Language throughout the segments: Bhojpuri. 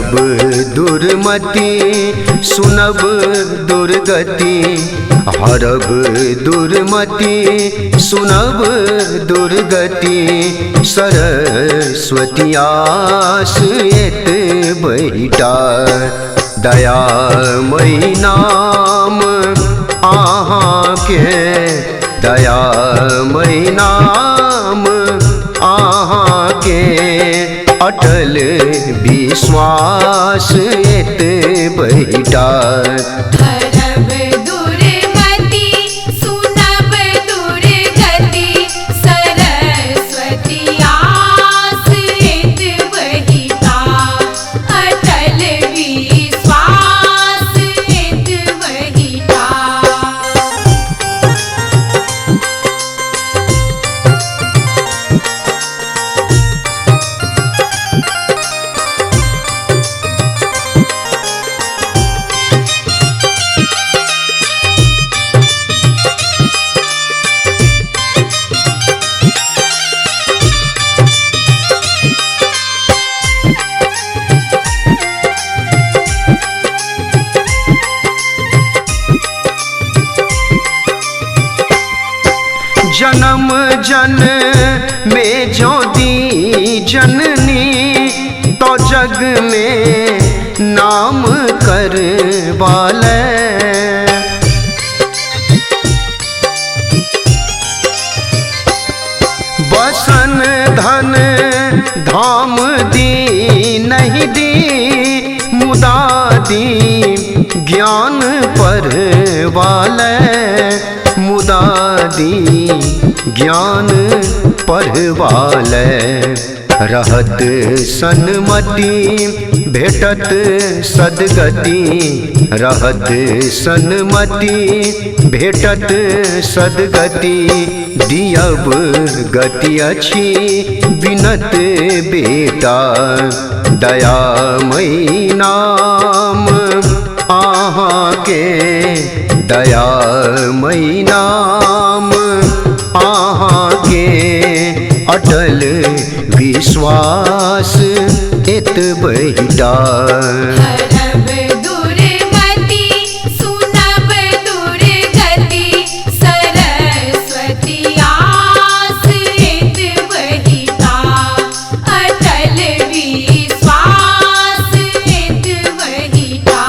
हरब दुर्मति सुनब दुर्गति, हरब दुर्मति सुनब दुर्गति, सरस्वती आस एत बैठा। दयामयी नाम आहाँ के, दयामयी नाम आहाँ के, अटल विश्वास एत बैठा। हरब दुर्मति सुनब दुर्गति, सरस्वती आस एत बैठा, अटल विश्वास एत बैठा। जन्म जन में जो दी जननी, तो जग में नाम कर वाले। बसन धन धाम दी नहीं दी, मुदा दी ज्ञान पर वाले, मुदा दी ज्ञान पढ़वाले। रहत सन्मति भेटत सदगति, रहत सन्मति भेटत सदगति, दियब गति अच्छी बिनत बेटा। दयामयी नाम आहाँ के, दयामयी नाम आहाँ के, अटल विश्वास एत बैठा। हरब दुर्मति सुनब दुर्गति, सरस्वती आस एत बैठा, अटल विश्वास एत बैठा।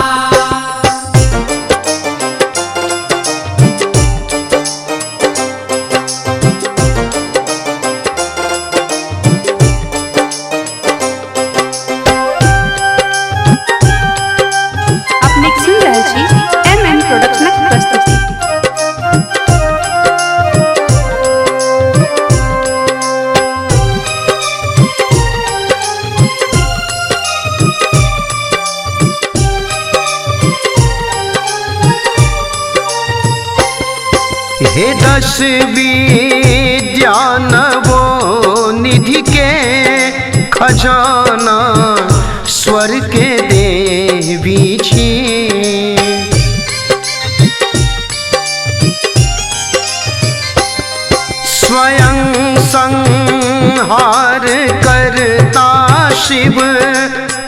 अपने सुन रहल छी MM प्रोडक्शनक प्रस्तुति। हे दस विद्या नवो निधि के खजाना, स्वर के देवी छी। स्वयं संहार करता शिव,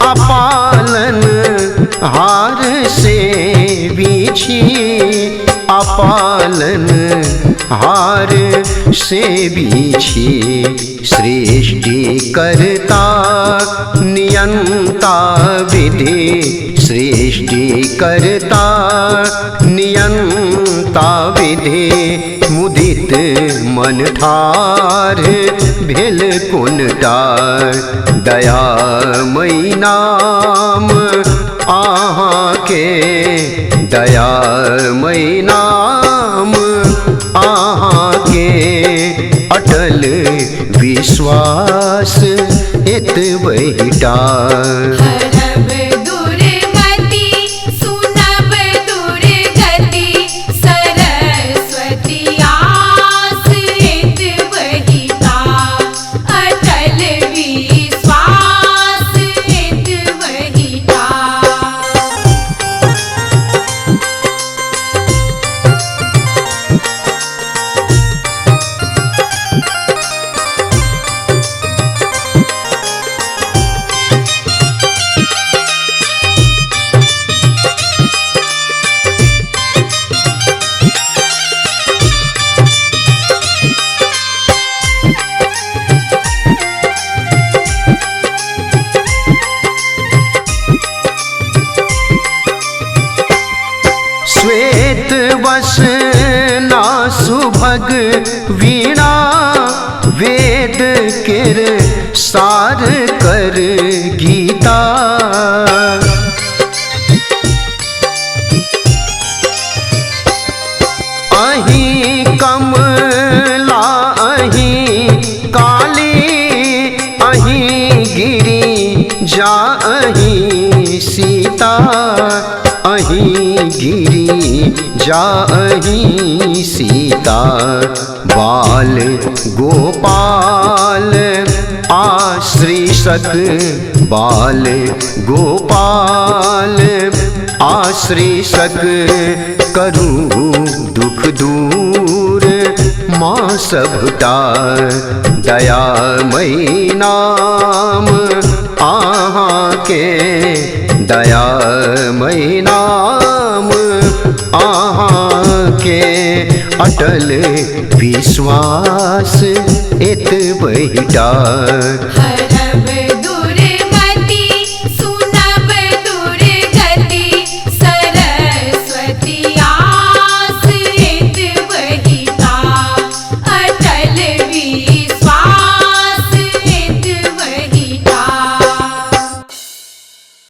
अपालन हार से बीछी, अपालन हार से बीछी। सृष्टि करता नियंता विधि, सृष्टि करता नियंता विधि, मुदित मन ठार भेल कुनटार। दयामयी नाम आहाँ के, दयामयी नाम आहाँ के, अटल विश्वास एत बैठा। हरब दुर्मति सुनब दुर्गति, सरस्वती आस एत बैठा, अटल विश्वास एत बैठा। उपासना सुभग वीणा वेद केर सार कर गीता। अहीं कमला अहीं काली अहीं गिरी जा अहीं सीता। अहीं गिरी जा अहीं सीता। बाल गोपाल आश्रिषक बाल गोपाल आश्रिषक करूँ दुख दूर माँ सबका। दयामयी नाम आहाँ के दयामयी नाम आहाँ के। अटल विश्वास इत बहिटा। हर